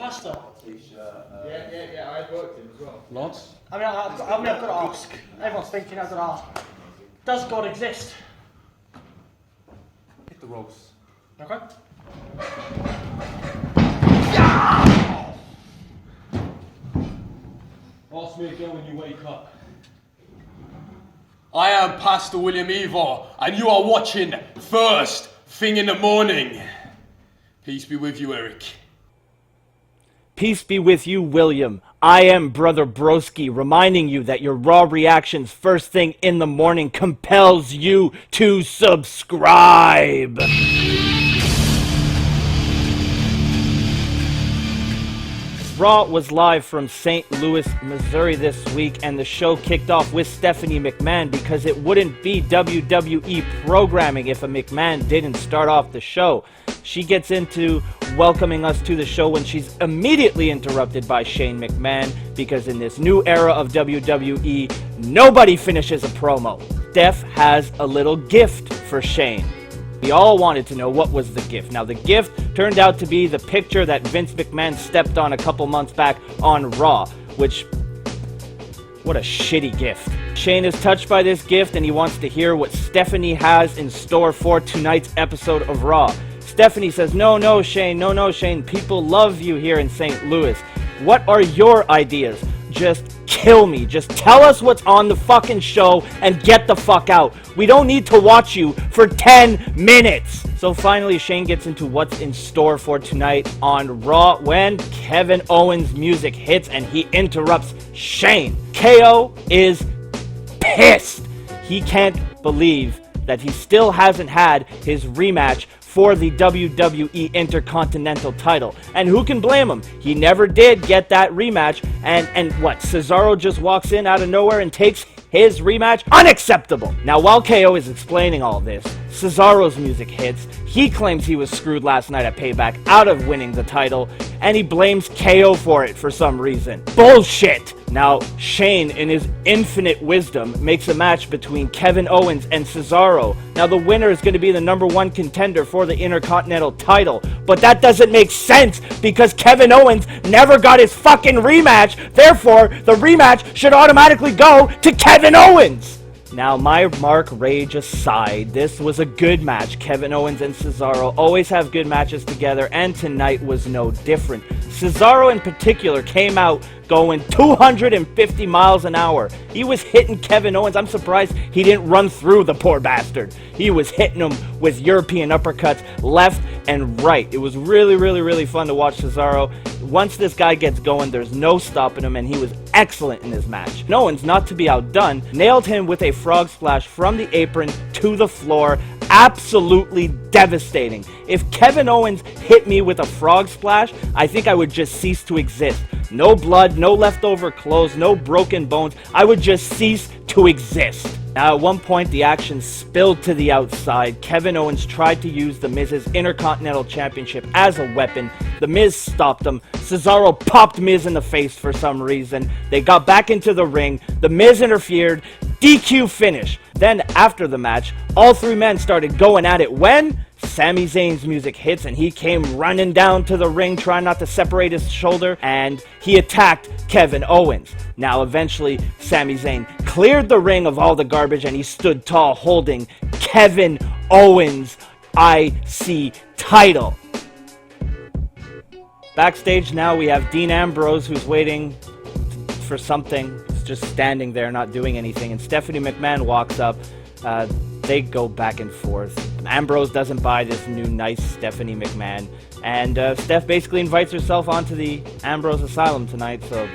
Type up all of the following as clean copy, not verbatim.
Master. Yeah, I've worked him as well. Lots? I mean, I've got to ask. Everyone's thinking I've got to ask. Does God exist? Hit the ropes. Okay. Ask me again when you wake up. I am Pastor William Evil, and you are watching First Thing in the Morning. Peace be with you, Eric. Peace be with you, William. I am Brother Broski, reminding you that your raw reactions first thing in the morning compels you to subscribe. Raw was live from St. Louis, Missouri this week, and the show kicked off with Stephanie McMahon because it wouldn't be WWE programming if a McMahon didn't start off the show. She gets into welcoming us to the show when she's immediately interrupted by Shane McMahon because in this new era of WWE, nobody finishes a promo. Steph has a little gift for Shane. We all wanted to know what was the gift. Now, the gift turned out to be the picture that Vince McMahon stepped on a couple months back on Raw, which, what a shitty gift. Shane is touched by this gift and he wants to hear what Stephanie has in store for tonight's episode of Raw. Stephanie says, no, Shane, people love you here in St. Louis. What are your ideas? Just kill me. Just tell us what's on the fucking show and get the fuck out. We don't need to watch you for 10 minutes. So finally, Shane gets into what's in store for tonight on Raw when Kevin Owens' music hits and he interrupts Shane. KO is pissed. He can't believe that he still hasn't had his rematch for the WWE Intercontinental title. And who can blame him? He never did get that rematch. And what, Cesaro just walks in out of nowhere and takes his rematch? Unacceptable! Now, while KO is explaining all this, Cesaro's music hits. He claims he was screwed last night at Payback out of winning the title, and he blames KO for it for some reason. Bullshit! Now, Shane, in his infinite wisdom, makes a match between Kevin Owens and Cesaro. Now, the winner is going to be the #1 contender for the Intercontinental title. But that doesn't make sense because Kevin Owens never got his fucking rematch. Therefore, the rematch should automatically go to Kevin Owens. Now, my Mark rage aside, this was a good match. Kevin Owens and Cesaro always have good matches together, and tonight was no different. Cesaro in particular came out going 250 miles an hour. He was hitting Kevin Owens. I'm surprised he didn't run through the poor bastard. He was hitting him with European uppercuts left and right. It was really fun to watch Cesaro. Once this guy gets going, there's no stopping him, and he was excellent in this match. Owens, not to be outdone, nailed him with a frog splash from the apron to the floor. Absolutely devastating. If Kevin Owens hit me with a frog splash, I think I would just cease to exist. No blood, no leftover clothes, no broken bones. I would just cease to exist. Now, at one point, the action spilled to the outside. Kevin Owens tried to use The Miz's Intercontinental Championship as a weapon. The Miz stopped him. Cesaro popped Miz in the face for some reason. They got back into the ring. The Miz interfered. DQ finish. Then, after the match, all three men started going at it when Sami Zayn's music hits and he came running down to the ring trying not to separate his shoulder, and he attacked Kevin Owens. Now, eventually, Sami Zayn cleared the ring of all the garbage and he stood tall holding Kevin Owens' IC title. Backstage now, we have Dean Ambrose, who's waiting for something. He's just standing there not doing anything, and Stephanie McMahon walks up. They go back and forth. Ambrose doesn't buy this new nice Stephanie McMahon, and Steph basically invites herself onto the Ambrose Asylum tonight, so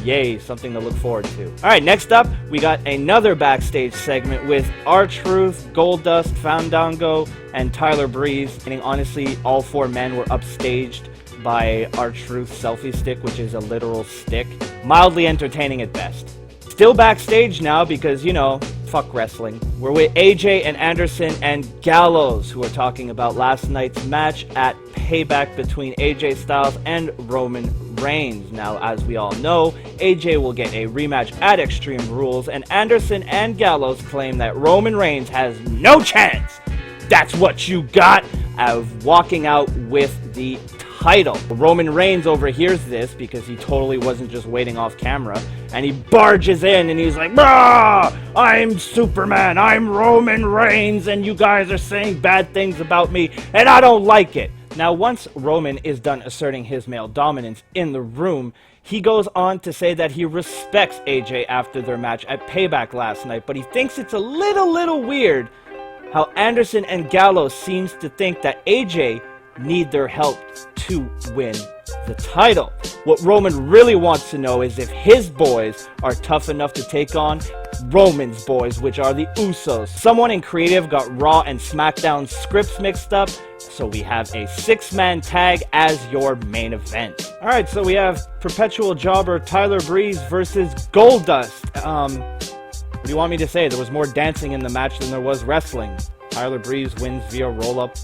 yay, something to look forward to. Alright, next up, we got another backstage segment with R-Truth, Goldust, Fandango, and Tyler Breeze. And honestly, all four men were upstaged by R-Truth's selfie stick, which is a literal stick. Mildly entertaining at best. Still backstage now because, you know, fuck wrestling. We're with AJ and Anderson and Gallows, who are talking about last night's match at Payback between AJ Styles and Roman Reigns. Now, as we all know, AJ will get a rematch at Extreme Rules, and Anderson and Gallows claim that Roman Reigns has no chance. That's what you got of walking out with the title. Roman Reigns overhears this because he totally wasn't just waiting off camera, and he barges in and he's like, "Brah! I'm Superman, I'm Roman Reigns, and you guys are saying bad things about me, and I don't like it." Now, once Roman is done asserting his male dominance in the room, he goes on to say that he respects AJ after their match at Payback last night, but he thinks it's a little weird how Anderson and Gallows seems to think that AJ need their help to win the title. What Roman really wants to know is if his boys are tough enough to take on Roman's boys, which are the Usos. Someone in creative got Raw and SmackDown scripts mixed up, so we have a 6-man tag as your main event. Alright, so we have perpetual jobber Tyler Breeze versus Goldust. What do you want me to say? There was more dancing in the match than there was wrestling. Tyler Breeze wins via roll-up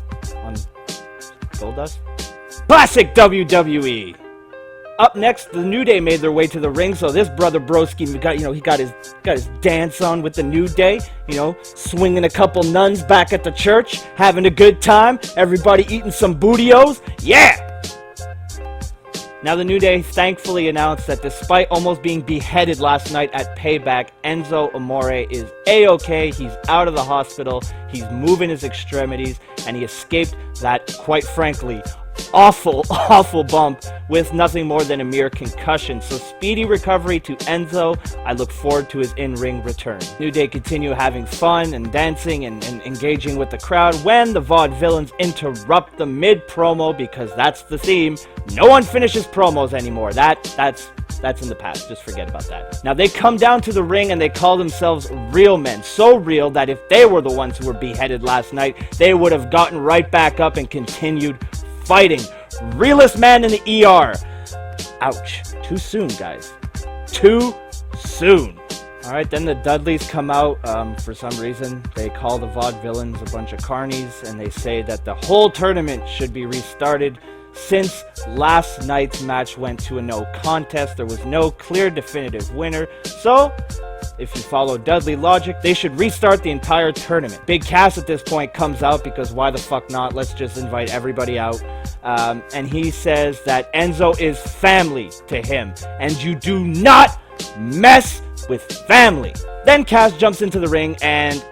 on Goldust. Classic WWE! Up next, the New Day made their way to the ring, so this brother broski got his dance on with the New Day, swinging a couple nuns back at the church, having a good time, everybody eating some bootios. Yeah! Now the New Day thankfully announced that despite almost being beheaded last night at Payback, Enzo Amore is A-OK, he's out of the hospital, he's moving his extremities, and he escaped that, quite frankly, awful bump with nothing more than a mere concussion. So speedy recovery to Enzo. I look forward to his in-ring return. New Day continue having fun and dancing and engaging with the crowd when the Vaudevillains interrupt the mid-promo, because that's the theme. No one finishes promos anymore. That's in the past. Just forget about that. Now they come down to the ring and they call themselves real men. So real that if they were the ones who were beheaded last night, they would have gotten right back up and continued fighting. Realest man in the ER. Ouch. Too soon, guys. Too soon. Alright, then the Dudleys come out. For some reason, they call the Vaudevillains a bunch of carnies, and they say that the whole tournament should be restarted. Since last night's match went to a no contest, there was no clear definitive winner. So, if you follow Dudley logic, they should restart the entire tournament. Big Cass at this point comes out because why the fuck not? Let's just invite everybody out. And he says that Enzo is family to him, and you do not mess with family. Then Cass jumps into the ring and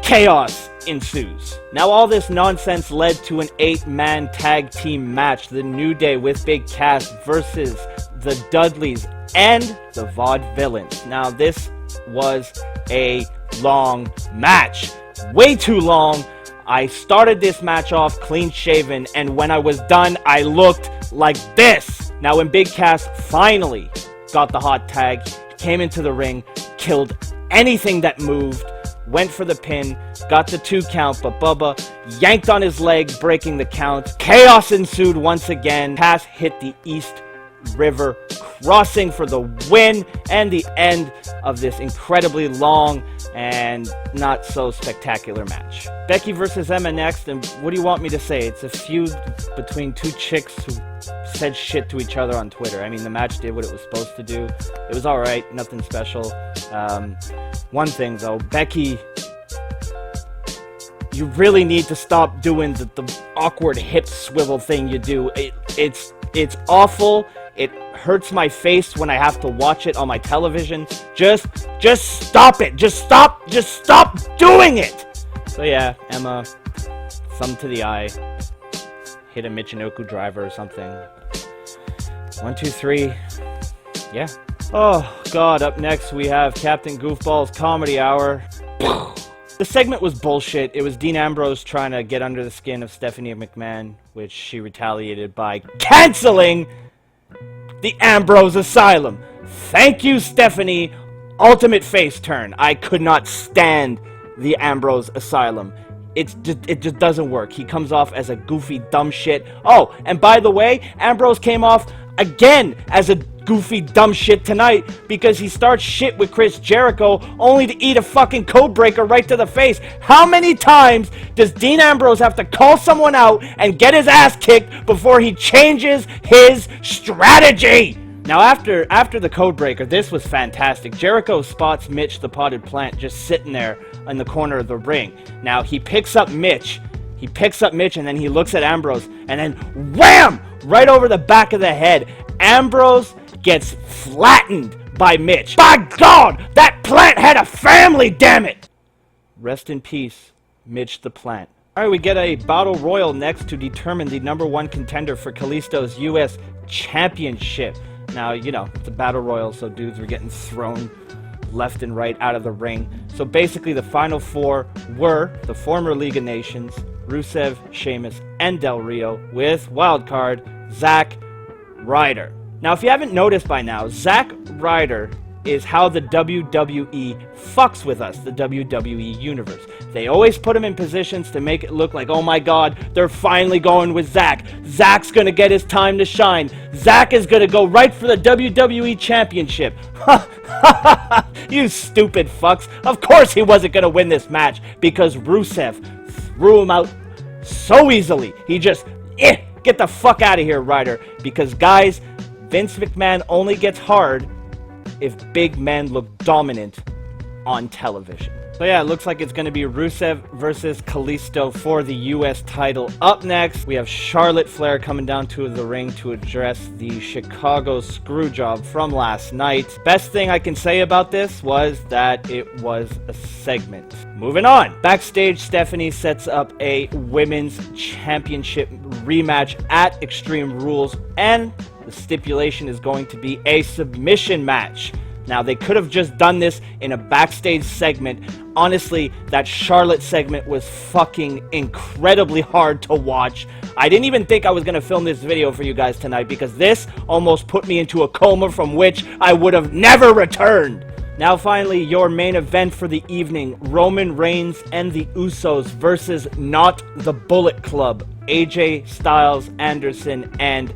chaos ensues. Now all this nonsense led to an 8-man tag team match. The New Day with Big Cass versus the Dudleys and the Vaudevillains. Now this was a long match. Way too long. I started this match off clean shaven, and when I was done, I looked like this. Now when Big Cass finally got the hot tag, he came into the ring, killed anything that moved, went for the pin, got the 2 count, but Bubba yanked on his leg, breaking the count. Chaos ensued once again. Cass hit the East River Crossing for the win and the end of this incredibly long and not so spectacular match. Becky versus Emma next, and what do you want me to say? It's a feud between 2 chicks who said shit to each other on Twitter. I mean, the match did what it was supposed to do. It was alright, nothing special. One thing though, Becky, you really need to stop doing the awkward hip swivel thing you do. It's awful. It hurts my face when I have to watch it on my television. Just stop it. Just stop doing it. So yeah, Emma, thumb to the eye, hit a Michinoku driver or something. 1, 2, 3. Yeah. Oh god, up next we have Captain Goofball's Comedy Hour. The segment was bullshit. It was Dean Ambrose trying to get under the skin of Stephanie McMahon, which she retaliated by canceling the Ambrose Asylum. Thank you, Stephanie. Ultimate face turn. I could not stand the Ambrose Asylum. It just doesn't work. He comes off as a goofy, dumb shit. Oh, and by the way, Ambrose came off again as a goofy, dumb shit tonight because he starts shit with Chris Jericho only to eat a fucking code breaker right to the face. How many times does Dean Ambrose have to call someone out and get his ass kicked before he changes his strategy? Now after the code breaker, this was fantastic. Jericho spots Mitch the Potted Plant just sitting there in the corner of the ring. Now he picks up Mitch and then he looks at Ambrose and then wham! right over the back of the head. Ambrose gets flattened by Mitch. By God, that plant had a family, damn it! Rest in peace, Mitch the Plant. Alright, we get a battle royal next to determine the #1 contender for Kalisto's US Championship. Now, you know, it's a battle royal, so dudes were getting thrown left and right out of the ring. So basically the final four were the former League of Nations, Rusev, Sheamus, and Del Rio, with wildcard Zack Ryder. Now, if you haven't noticed by now, Zack Ryder is how the WWE fucks with us, the WWE Universe. They always put him in positions to make it look like, oh my God, they're finally going with Zack. Zack's gonna get his time to shine. Zack is gonna go right for the WWE Championship. You stupid fucks. Of course he wasn't gonna win this match because Rusev threw him out so easily. He just, get the fuck out of here, Ryder. Because guys, Vince McMahon only gets hard if big men look dominant on television. So yeah, it looks like it's going to be Rusev versus Kalisto for the US title. Up next, we have Charlotte Flair coming down to the ring to address the Chicago Screwjob from last night. Best thing I can say about this was that it was a segment. Moving on. Backstage, Stephanie sets up a women's championship rematch at Extreme Rules, and the stipulation is going to be a submission match. Now, they could have just done this in a backstage segment. Honestly, that Charlotte segment was fucking incredibly hard to watch. I didn't even think I was going to film this video for you guys tonight because this almost put me into a coma from which I would have never returned. Now, finally, your main event for the evening, Roman Reigns and the Usos versus Not the Bullet Club, AJ Styles, Anderson, and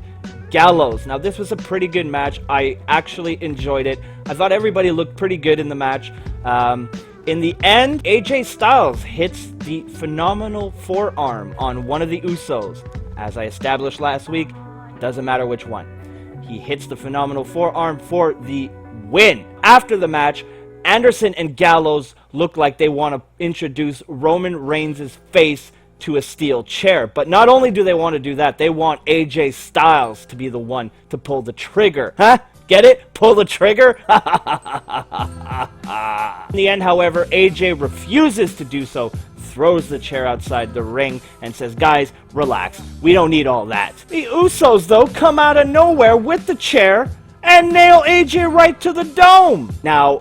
Gallows. Now, this was a pretty good match. I actually enjoyed it. I thought everybody looked pretty good in the match. In the end, AJ Styles hits the phenomenal forearm on one of the Usos. As I established last week, doesn't matter which one. He hits the phenomenal forearm for the win. After the match, Anderson and Gallows look like they want to introduce Roman Reigns' face to a steel chair. But not only do they want to do that, they want AJ Styles to be the one to pull the trigger. Huh? Get it? Pull the trigger? In the end, however, AJ refuses to do so, throws the chair outside the ring, and says, guys, relax. We don't need all that. The Usos, though, come out of nowhere with the chair and nail AJ right to the dome. Now,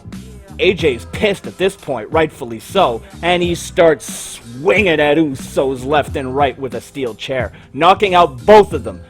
AJ's pissed at this point, rightfully so, and he starts swinging at Usos left and right with a steel chair, knocking out both of them.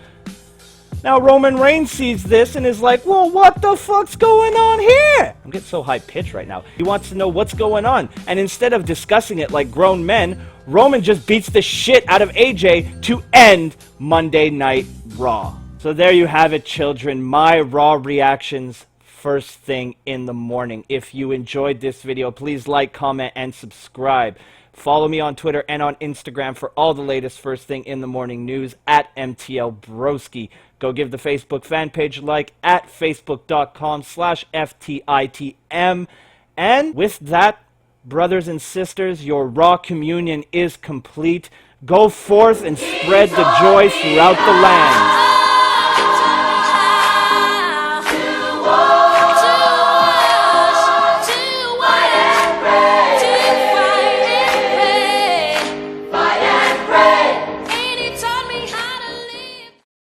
Now, Roman Reigns sees this and is like, well, what the fuck's going on here? I'm getting so high-pitched right now. He wants to know what's going on, and instead of discussing it like grown men, Roman just beats the shit out of AJ to end Monday Night Raw. So there you have it, children, my Raw reactions first thing in the morning. If you enjoyed this video, please like, comment, and subscribe. Follow me on Twitter and on Instagram for all the latest first thing in the morning news at MTLBroski. Go give the Facebook fan page a like at facebook.com/FTITM. And with that, brothers and sisters, your Raw communion is complete. Go forth and spread the joy throughout the land.